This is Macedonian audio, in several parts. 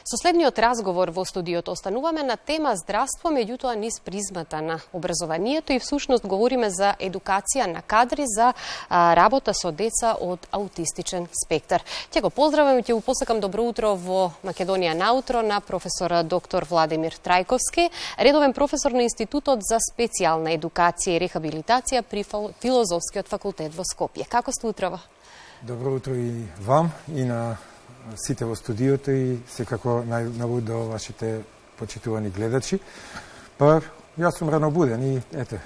Со следниот разговор во студиото остануваме на тема здравство, меѓутоа низ призмата на образованието и всушност говориме за едукација на кадри за работа со деца од аутистичен спектар. Ќе го поздравам и ќе го посакам добро утро во Македонија наутро на професор доктор Владимир Трајковски, редовен професор на Институтот за специјална едукација и рехабилитација при Филозофскиот факултет во Скопје. Како сте утрово? Добро утро и вам и на сите во студиото и секако најнову до вашите почитувани гледачи. Па, јас сум ранобуден и ете,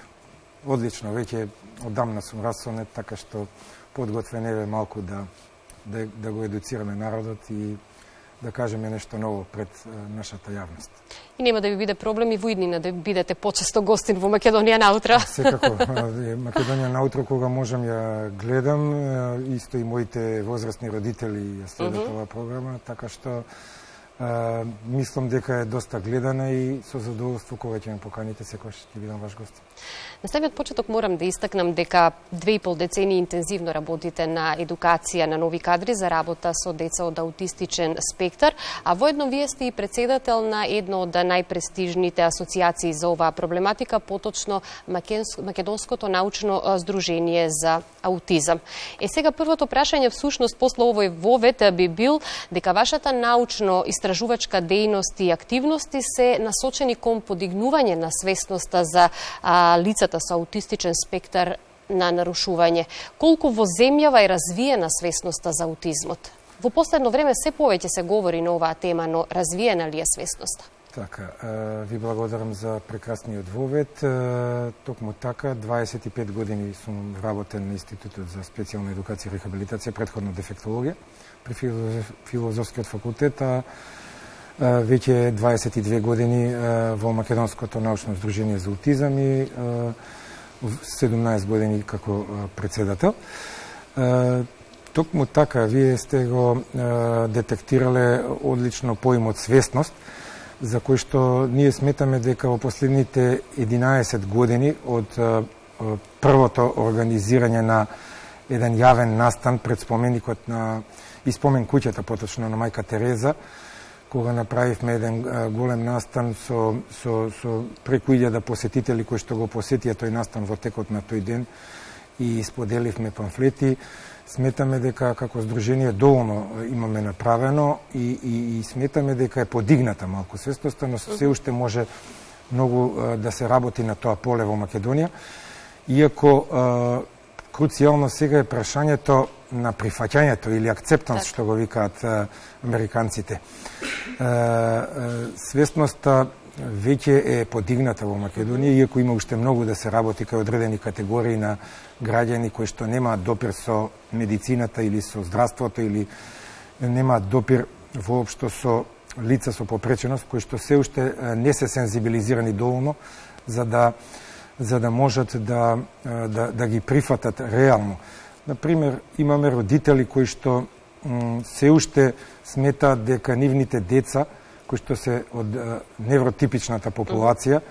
одлично, веќе одамна сум расонет, така што подготвен еве малку да го едуцираме народот и да кажеме нешто ново пред нашата јавност. И нема да ви биде проблем и во иднина да бидете почесто гостин во Македонија наутро. Секако, Македонија наутро кога можам ја гледам, исто и моите возрастни родители ја следат оваа програма, така што мислам дека е доста гледана и со задоволство кога ќе ме поканите секогаш ќе бидам ваш гост. На самиот почеток морам да истакнам дека 2,5 децении интензивно работите на едукација на нови кадри за работа со деца од аутистичен спектар, а воедно вие сте и председател на едно од најпрестижните асоциации за оваа проблематика, поточно Македонското научно здружение за аутизам. Сега првото прашање всушност после овој вовед би бил дека вашата научно-истражувачка дејност и активности се насочени кон подигнување на свесноста за лицата со аутистичен спектар на нарушување. Колку во земјава е развиена свесноста за аутизмот? Во последно време се повеќе се говори на оваа тема, но развиена ли е свесноста? Така, ви благодарам за прекрасниот вовед. Токму така, 25 години сум работен на Институтот за специјална едукација и рехабилитација, предходно дефектологија, при Филозофскиот факултет, веќе 22 години во Македонското научно здружение за аутизам и 17 години како председател. Токму така, вие сте го детектирале одлично поимот свесност, за кој што ние сметаме дека во последните 11 години од првото организирање на еден јавен настан пред споменикот на и спомен куќата, поточно на мајка Тереза, кога направивме еден голем настан со преку 1000 посетители кои што го посетија тој настан во текот на тој ден и споделивме памфлети. Сметаме дека како здружение доволно имаме направено и сметаме дека е подигната малку свесноста, но се уште може многу да се работи на тоа поле во Македонија. Иако круцијално сега е прашањето на прифаќањето или акцептанс, што го викаат американците. Свесноста веќе е подигната во Македонија, иако има уште многу да се работи кај одредени категории на граѓани кои што немаат допир со медицината или со здравството или немаат допир воопшто со лица со попреченост, кои што се уште не се сензибилизирани доволно за да можат да ги прифатат реално. Например, имаме родители кои што се уште сметаат дека нивните деца кои што се од невротипичната популација,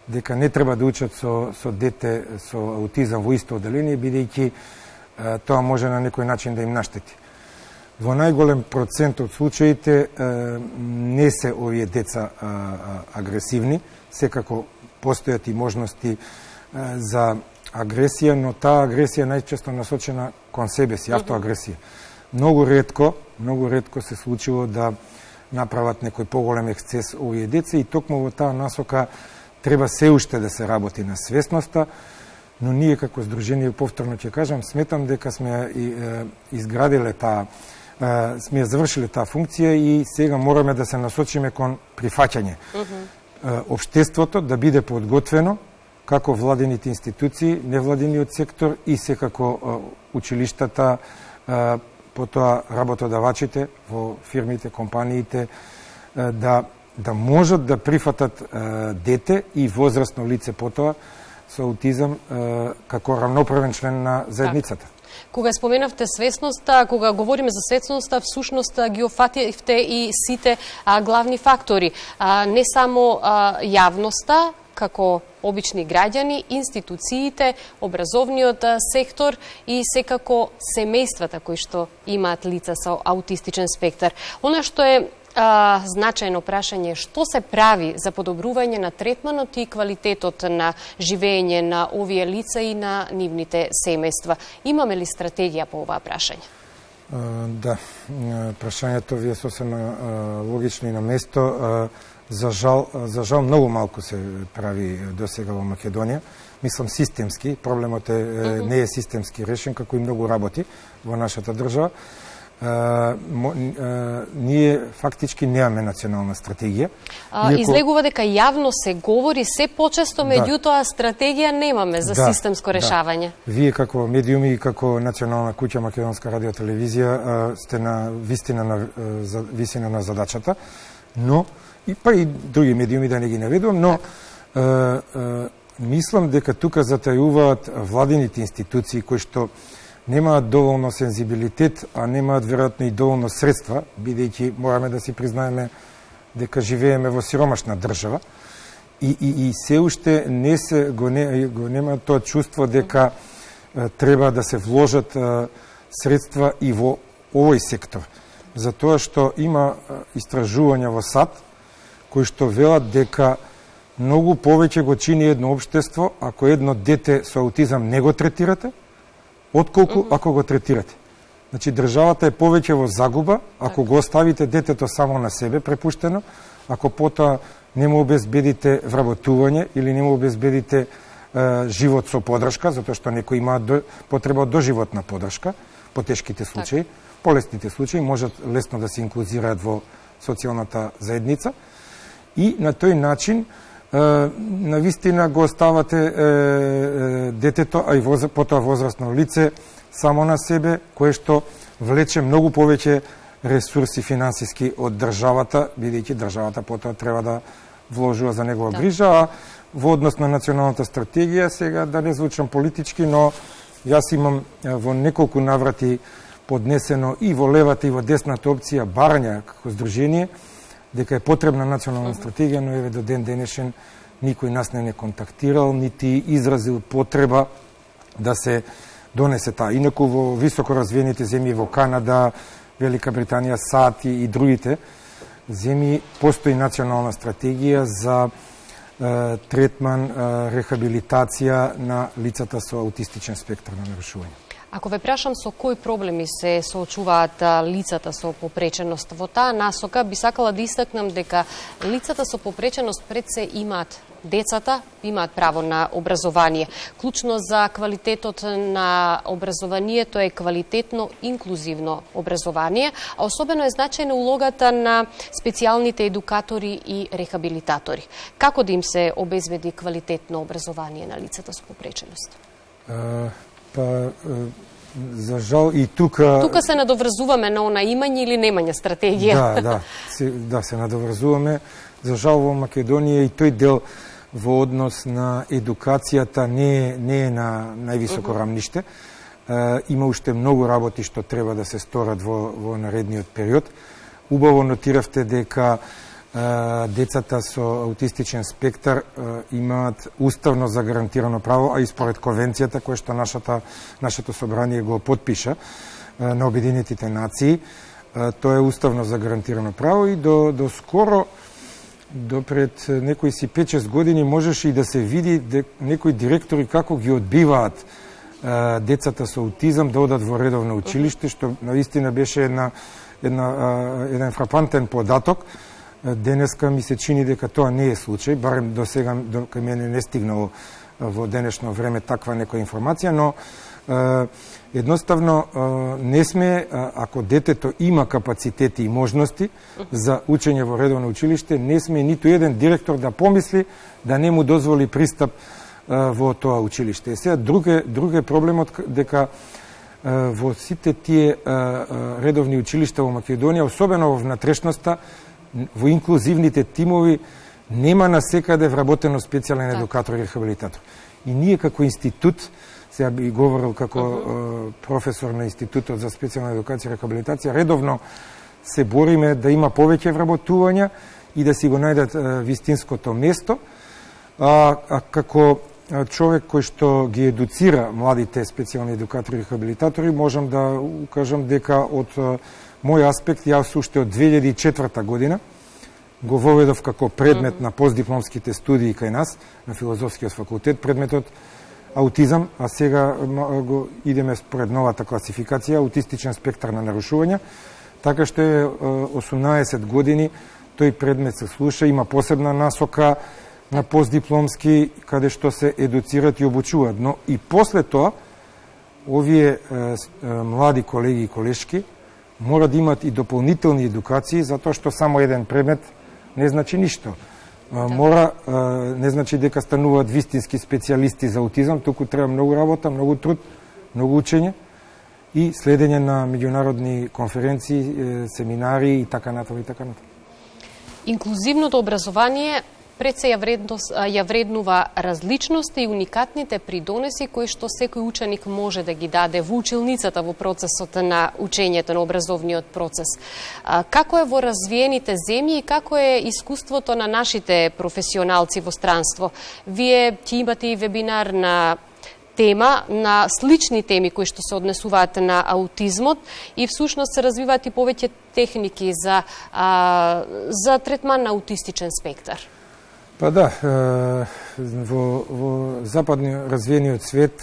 дека не треба да учат со дете со аутизам во исто оделение, бидејќи тоа може на некој начин да им наштети. Во најголем процент од случаите не се овие деца агресивни, секако постојат и можности за агресија, но таа агресија е најчесто насочена кон себе си, автоагресија. Многу ретко се случило да направат некој поголем ексцес овие деца и токму во таа насока треба се уште да се работи на свесноста, но ние како здружение, повторно ќе кажам, сметам дека сме изградиле сме завршиле таа функција и сега мораме да се насочиме кон прифаќање. Општеството да биде подготвено, како владините институции, невладиниот сектор и секако училиштата, потоа работодавачите во фирмите, компаниите, да можат да прифатат дете и возрастно лице потоа со аутизам како рамноправен член на заедницата. Кога споменавте свесноста, кога говориме за свесноста, всушност ги офативте и сите главни фактори. Не само јавноста, како обични граѓани, институциите, образовниот сектор и секако семејствата кои што имаат лица со аутистичен спектар. Она што е Значајно прашање, што се прави за подобрување на третманот и квалитетот на живење на овие лица и на нивните семејства? Имаме ли стратегија по оваа прашање? Да, прашањето ви е сосем логично и на место. За жал многу малку се прави досега во Македонија. Мислам системски, проблемот не е системски решен, како и многу работи во нашата држава. Ние фактички немаме национална стратегија. Излегува дека јавно се говори се почесто, меѓутоа стратегија немаме за системско решавање. Вие како медиуми и како национална куќа Македонска радиотелевизија сте на висина на задачата, но и други медиуми, да не ги наведувам, но мислам дека тука затајуваат владините институции кои што немаат доволно сензибилитет, а немаат веројатно и доволно средства, бидејќи мораме да си признаеме дека живееме во сиромашна држава и се уште го немаат тоа чувство дека треба да се вложат средства и во овој сектор. Затоа што има истражувања во САД кои што велат дека многу повеќе го чини едно општество ако едно дете со аутизам не го третирате, отколку ако го третирате. Значи, државата е повеќе во загуба ако го оставите детето само на себе препуштено, ако потоа не му обезбедите вработување или не му обезбедите живот со подршка, затоа што некои имаат потреба од доживотна подршка, по тешките случаи, полесните случаи можат лесно да се инклузираат во социјалната заедница и на тој начин на вистина го оставате детето, а и потоа возрастно лице само на себе, кое што влече многу повеќе ресурси финансиски од државата, бидејќи државата потоа треба да вложува за негова грижа, а во однос на националната стратегија, сега да не звучам политички, но јас имам во неколку наврати поднесено и во левата и во десната опција барања како здружение, дека е потребна национална стратегија, но еве до ден денешен никој нас не контактирал, нити изразил потреба да се донесе таа. Инаку во високо развиените земји, во Канада, Велика Британија, САД и другите земји, постои национална стратегија за третман, рехабилитација на лицата со аутистичен спектар на нарушување. Ако ве прашам со кои проблеми се соочуваат лицата со попреченост во таа насока, би сакала да истакнам дека лицата со попреченост пред се имаат децата, имаат право на образование. Клучно за квалитетот на образованието е квалитетно инклузивно образование, а особено е значајна улогата на специјалните едукатори и рехабилитатори. Како да им се обезбеди квалитетно образование на лицата со попреченост? За жал и тука... Тука се надоврзуваме на она имање или немање стратегија. Да, се надоврзуваме. За жал во Македонија и тој дел во однос на едукацијата не е на највисоко рамниште. Има уште многу работи што треба да се сторат во наредниот период. Убаво нотиравте дека децата со аутистичен спектар имаат уставно загарантирано право, а и според конвенцијата која што нашето собрание го потпиша на Обединетите нации, тоа е уставно загарантирано право и до скоро, до пред некои си 5-6 години можеше и да се види некои директори како ги одбиваат децата со аутизам да одат во редовно училиште, што наистина беше еден фрапантен податок. Денеска ми се чини дека тоа не е случај, барем до сега кај мене не стигнало во денешно време таква некоја информација, но едноставно не сме, ако детето има капацитети и можности за учење во редовно училиште, не сме ниту еден директор да помисли да не му дозволи пристап во тоа училиште. Сега друг е проблемот дека во сите тие редовни училишта во Македонија, особено во внатрешноста, во инклузивните тимови нема насекаде вработено специјален едукатор и рехабилитатор. И ние како институт, сега би говорил како професор на Институтот за специјална едукација и рехабилитација, редовно се бориме да има повеќе вработувања и да си го најдат вистинското место. А како човек кој што ги едуцира младите специјални едукатори и рехабилитатори, можам да укажам дека од Мој аспект, јас уште од 2004 година го воведов како предмет на постдипломските студии кај нас, на Филозофскиот факултет, предметот аутизам, а сега го идеме според новата класификација, аутистичен спектар на нарушувања, така што е 18 години тој предмет се слуша, има посебна насока на постдипломски, каде што се едуцират и обучуваат. Но и после тоа, овие млади колеги и колешки мора да имат и дополнителни едукации, затоа што само еден предмет не значи ништо. Мора, не значи дека стануваат вистински специјалисти за аутизам, туку треба многу работа, многу труд, многу учење и следење на меѓународни конференции, семинари и така натаму и така натаму. Инклузивното образование пред се ја вреднува различности и уникатните придонеси кои што секој ученик може да ги даде во училницата во процесот на учењето, на образовниот процес. Како е во развиените земји и како е искуството на нашите професионалци во странство? Вие ќе имате и вебинар на тема, на слични теми кои што се однесуваат на аутизмот и всушност се развиваат и повеќе техники за третман на аутистичен спектар. Па да, во западно развиениот свет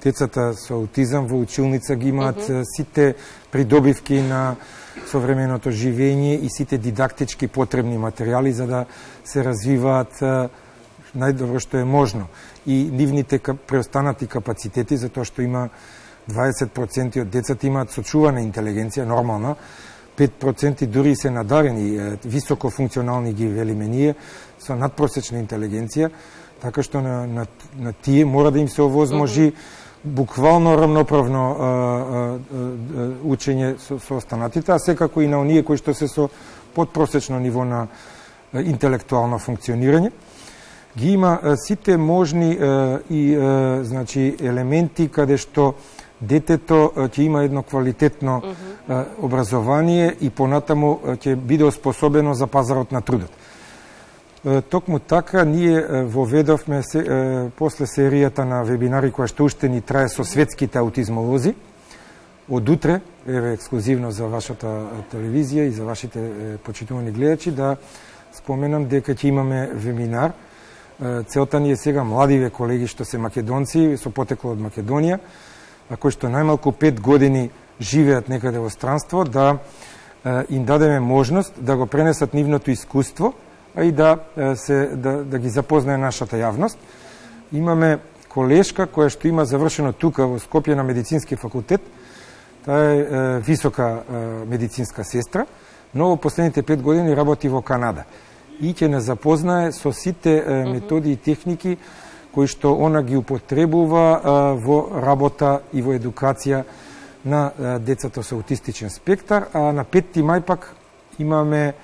децата со аутизам во училница ги имаат сите придобивки на современото живење и сите дидактички потребни материјали за да се развиваат најдобро што е можно. И нивните преостанати капацитети, затоа што има 20% од децата имаат сочувана интелигенција, нормална, 5% дури се надарени, високо функционални ги велиме ние, со надпросечна интелигенција, така што на тие мора да им се овозможи буквално рамноправно учење со останатите, а секако и на оние кои што се со подпросечно ниво на интелектуално функционирање. Ги има сите можни значи елементи каде што детето ќе има едно квалитетно образование и понатаму ќе биде оспособено за пазарот на трудот. Токму така, ние воведовме после серијата на вебинари која што уште ни трае со светските аутизмолози. Од утре, еве ексклузивно за вашата телевизија и за вашите почитувани гледачи, да споменам дека ќе имаме вебинар. Целта ни е сега младиве колеги што се македонци, со потекло од Македонија, а кои што најмалку 5 години живеат некаде во странство, да им дадеме можност да го пренесат нивното искуство, а и да ги запознае нашата јавност. Имаме колешка која што има завршено тука во Скопје на медицински факултет. Таа е висока медицинска сестра, но во последните 5 години работи во Канада. И ќе не запознае со сите методи и техники кои што она ги употребува во работа и во едукација на децата со аутистичен спектар, а на 5 мај пак имаме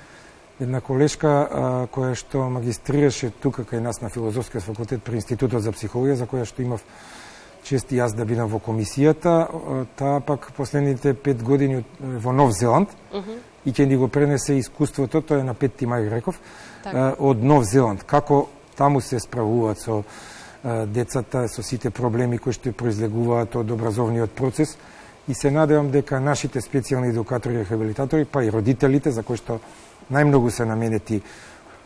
една колешка која што магистрираше тука кај нас на Филозофскиот факултет при Институтот за психологија, за која што имав чест и јас да бидам во комисијата. Таа пак последните 5 години во Нов Зеланд и ќе ни го пренесе искуството, тоа е на 5 мај реков, од Нов Зеланд. Како таму се справуваат со децата, со сите проблеми кои што произлегуваат од образовниот процес. И се надевам дека нашите специјални едукатори и рехабилитатори, па и родителите, за кои што најмногу се наменети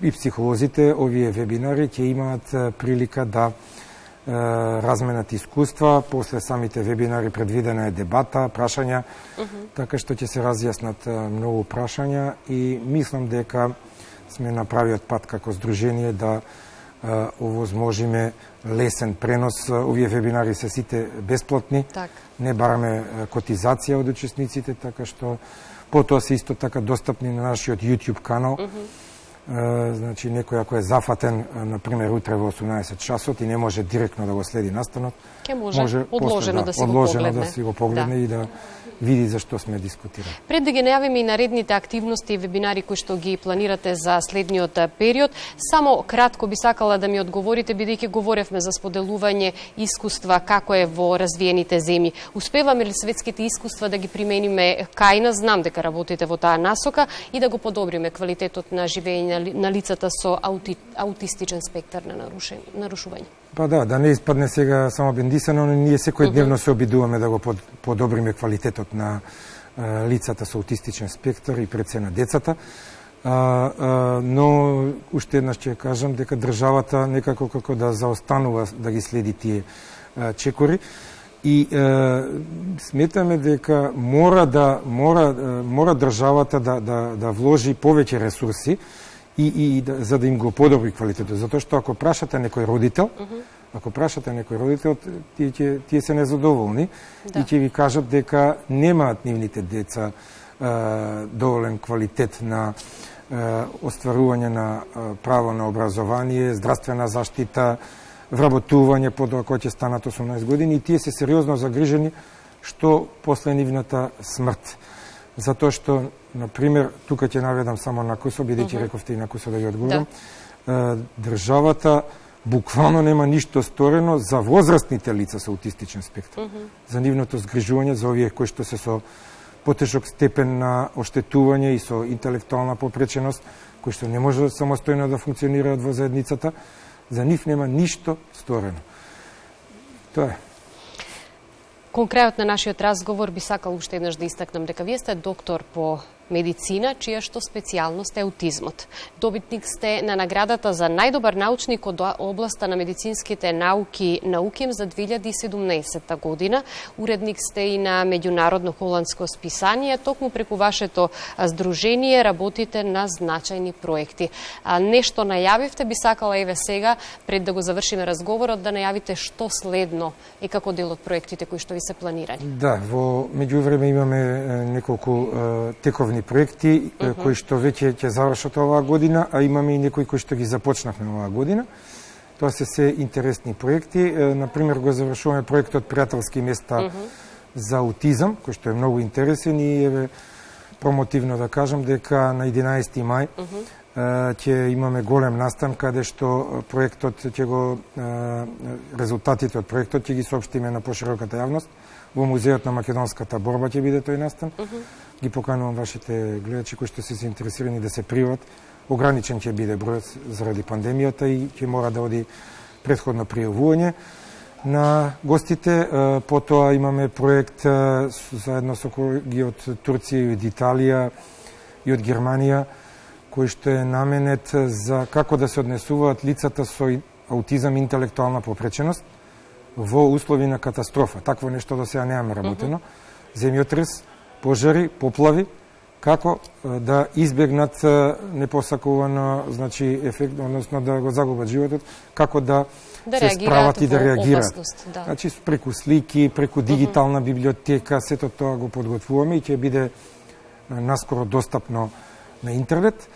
и психолозите, овие вебинари ќе имаат прилика да разменат искуства. После самите вебинари предвидена е дебата, прашања, така што ќе се разјаснат многу прашања и мислам дека сме на правиот пат како здружение да овозможиме лесен пренос. Овие вебинари се сите бесплатни, не бараме котизација од учесниците, така што потоа се исто така достапни на нашиот YouTube канал. Значи, некој ако е зафатен, например, утре во 18 часот и не може директно да го следи настанот, може одложено да си го погледне и да види за што сме дискутирали. Пред да ги најавиме и наредните активности и вебинари кои што ги планирате за следниот период, само кратко би сакала да ми одговорите, бидејќи говоревме за споделување искуства како е во развиените земји. Успеваме ли светските искуства да ги примениме кај нас? Знам дека работите во таа насока и да го подобриме квалитетот на живење на лицата со аутистичен спектар на нарушување. Па да не испадне сега само бендисано, но ние секој дневно се обидуваме да го подобриме квалитетот на лицата со аутистичен спектар и пред се на децата. Но уште еднаш ќе кажам дека државата некако како да заостанува да ги следи тие чекори и сметаме дека мора државата да вложи повеќе ресурси и за да им го подобри квалитетот, затоа што ако прашате некој родител, тие се незадоволни и ќе ви кажат дека немаат нивните деца доволен квалитет на остварување на право на образование, здравствена заштита, вработување потоа кога ќе станат 18 години и тие се сериозно загрижени што после нивната смрт. Затоа што, например, тука ќе наведам само на КУСО, бидејќи рековте и на КУСО да ги одговорам, државата буквално нема ништо сторено за возрастните лица со аутистичен спектар, за нивното згрижување, за овие кои што се со потешок степен на оштетување и со интелектуална попреченост, кои што не може самостојно да функционираат во заедницата, за нив нема ништо сторено. Тоа е. Кон крајот на нашиот разговор би сакал уште еднаш да истакнам дека вие сте доктор по медицина, чија што специјалност е аутизмот. Добитник сте на наградата за најдобар научник од областа на медицинските науки на УКИМ за 2017 година. Уредник сте и на меѓународно холандско списание. Токму преку вашето здружение работите на значајни проекти. Нешто најавивте, би сакала еве сега, пред да го завршиме разговорот, да најавите што следно и како дел од проектите кои што ви се планирани. Да, во меѓувреме имаме неколку тековни проекти кои што веќе ќе завршат оваа година, а имаме и некои кои што ги започнавме оваа година. Тоа се интересни проекти. Например, го завршуваме проектот Пријателски места за аутизам, кој што е многу интересен и еве промотивно да кажам дека на 11 мај ќе имаме голем настан каде што проектот ќе го резултатите од проектот ќе ги соопштиме на пошироката јавност. Во музеот на македонската борба ќе биде тој настан. Ги поканувам вашите гледачи кои што се заинтересирани да се пријават. Ограничен ќе биде бројот заради пандемијата и ќе мора да оди претходно пријавување на гостите. Потоа имаме проект заедно со колеги од Турција и од Италија и од Германија, кој што е наменет за како да се однесуваат лицата со аутизам и интелектуална попреченост во услови на катастрофа. Такво нешто до сега немаме работено. Земјотрес, пожари, поплави, како да избегнат непосакувано, значи ефект, односно да го загубат животот, како да се справат и да реагираат. Значи преку слики, преку дигитална библиотека, сето тоа го подготвуваме и ќе биде наскоро достапно на интернет.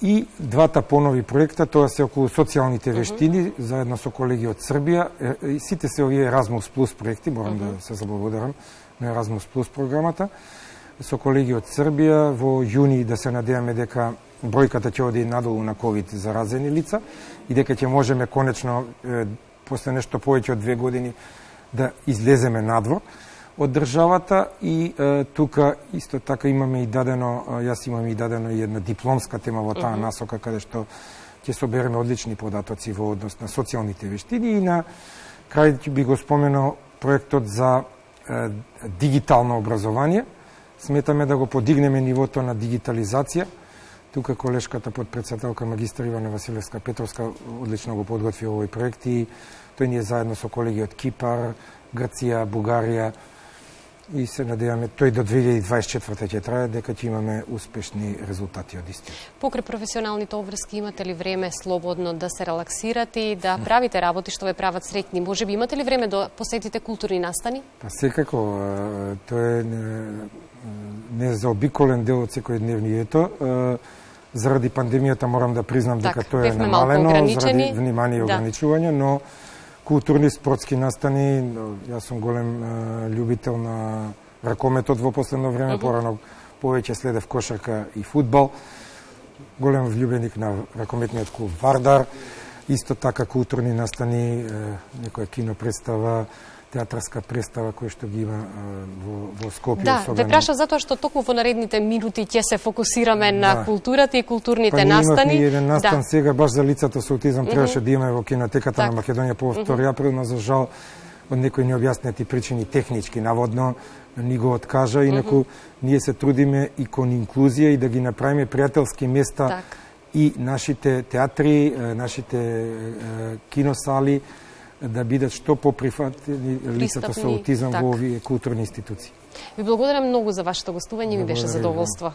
И двата понови проекта, тоа се околу социјалните вештини, заедно со колеги од Србија. И сите се овие Erasmus Plus проекти, морам да се заблагодарам на Erasmus Plus програмата, со колеги од Србија. Во јуни да се надеваме дека бројката ќе оди надолу на COVID заразени лица и дека ќе можеме конечно, после нешто повеќе од 2 години, да излеземе надвор од државата и тука исто така имаме и дадено, јас имам и дадено и една дипломска тема во таа насока, каде што ќе собереме одлични податоци во однос на социјалните вештини и на крај би го споменал проектот за дигитално образование. Сметаме да го подигнеме нивото на дигитализација. Тука колешката подпредседателка магистар Ивана Василевска Петровска одлично го подготви овој проект и тој ни е заедно со колеги од Кипар, Грција, Бугарија и се надеваме тој до 2024 ќе трае дека ќе имаме успешни резултати од истиот. Покрај професионалните обврски имате ли време слободно да се релаксирате и да правите работи што ве прават среќни? Можеби имате ли време да посетите културни настани? Па секако, тоа е незаобиколен дел од секојдневнието. Заради пандемијата морам да признам дека тоа е намалено заради внимание и ограничување, но културни спортски настани, јас сум голем љубител на ракометот во последно време, порано повеќе следев кошарка и фудбал. Голем влюбеник на ракометниот клуб Вардар. Исто така културни настани, некоја кино представа, театарска представа која што ги има во Скопје. Да, ве прашав затоа што токму во наредните минути ќе се фокусираме на културата и културните настани. Па еден настан сега баш за лицата со аутизам требаше да имаме во кинотеката на Македонија по 2 април, но за жал од некои необјаснети причини технички наводно ни го откажа, инаку ние се трудиме и кон инклузија и да ги направиме пријателски места и нашите театри, нашите киносали да бидат што поприфатлени лицата со аутизам во овие културни институции. Ви благодарам многу за вашето гостување, ми беше задоволство.